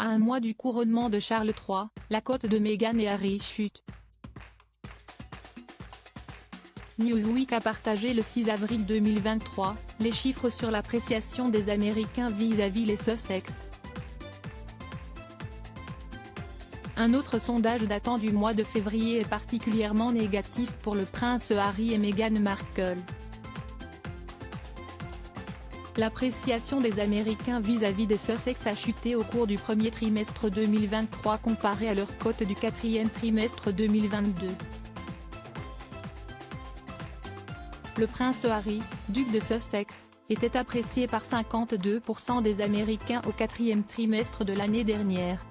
À un mois du couronnement de Charles III, la cote de Meghan et Harry chute. Newsweek a partagé le 6 avril 2023, les chiffres sur l'appréciation des Américains vis-à-vis les Sussex. Un autre sondage datant du mois de février est particulièrement négatif pour le prince Harry et Meghan Markle. L'appréciation des Américains vis-à-vis des Sussex a chuté au cours du premier trimestre 2023 comparé à leur cote du quatrième trimestre 2022. Le prince Harry, duc de Sussex, était apprécié par 52% des Américains au quatrième trimestre de l'année dernière.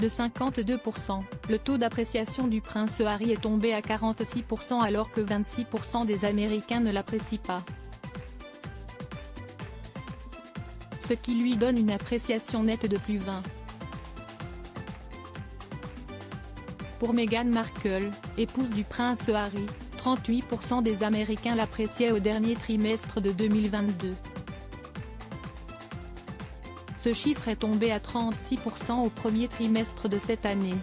De 52%, le taux d'appréciation du prince Harry est tombé à 46% alors que 26% des Américains ne l'apprécient pas. Ce qui lui donne une appréciation nette de plus 20. Pour Meghan Markle, épouse du prince Harry, 38% des Américains l'appréciaient au dernier trimestre de 2022. Ce chiffre est tombé à 36% au premier trimestre de cette année.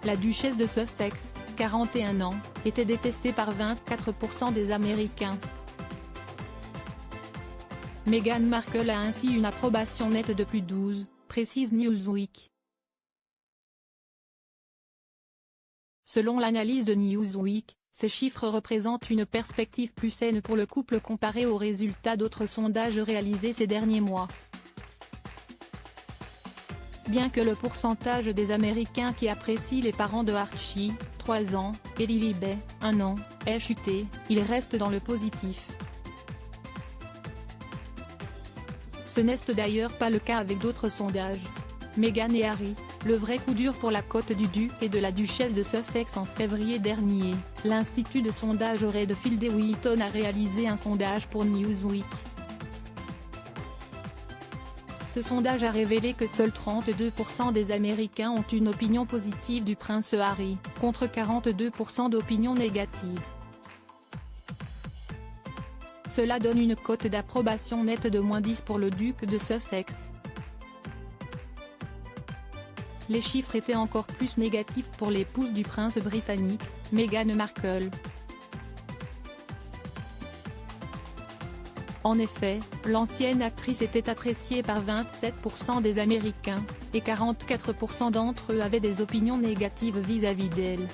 La duchesse de Sussex, 41 ans, était détestée par 24% des Américains. Meghan Markle a ainsi une approbation nette de plus 12, précise Newsweek. Selon l'analyse de Newsweek, ces chiffres représentent une perspective plus saine pour le couple comparé aux résultats d'autres sondages réalisés ces derniers mois. Bien que le pourcentage des Américains qui apprécient les parents de Archie, 3 ans, et Lilibet, 1 an, ait chuté, il reste dans le positif. Ce n'est d'ailleurs pas le cas avec d'autres sondages. Meghan et Harry, le vrai coup dur pour la cote du duc et de la duchesse de Sussex en février dernier, l'institut de sondage Redfield et Wilton a réalisé un sondage pour Newsweek. Ce sondage a révélé que seuls 32% des Américains ont une opinion positive du prince Harry, contre 42% d'opinions négatives. Cela donne une cote d'approbation nette de -10 pour le duc de Sussex. Les chiffres étaient encore plus négatifs pour l'épouse du prince britannique, Meghan Markle. En effet, l'ancienne actrice était appréciée par 27% des Américains, et 44% d'entre eux avaient des opinions négatives vis-à-vis d'elle.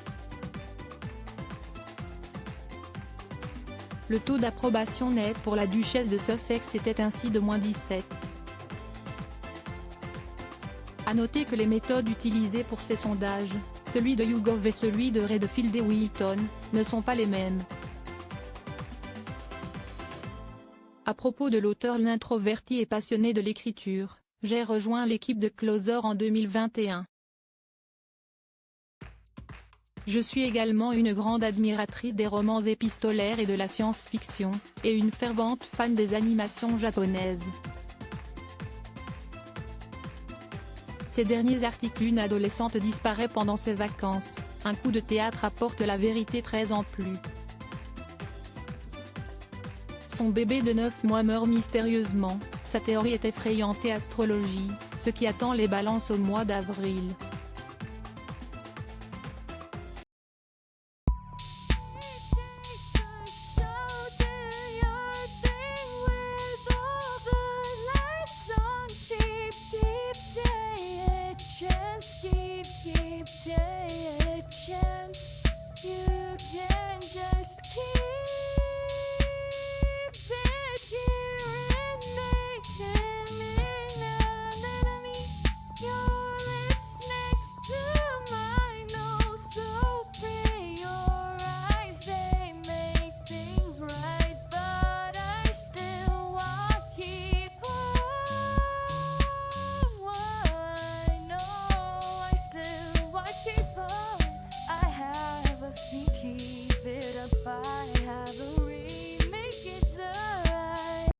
Le taux d'approbation net pour la duchesse de Sussex était ainsi de -17. À noter que les méthodes utilisées pour ces sondages, celui de YouGov et celui de Redfield et Wilton, ne sont pas les mêmes. À propos de l'auteur l'introverti et passionné de l'écriture, j'ai rejoint l'équipe de Closer en 2021. Je suis également une grande admiratrice des romans épistolaires et de la science-fiction, et une fervente fan des animations japonaises. Ces derniers articles, une adolescente disparaît pendant ses vacances, un coup de théâtre apporte la vérité 13 ans plus. Son bébé de 9 mois meurt mystérieusement, sa théorie est effrayante et astrologie, ce qui attend les balances au mois d'avril.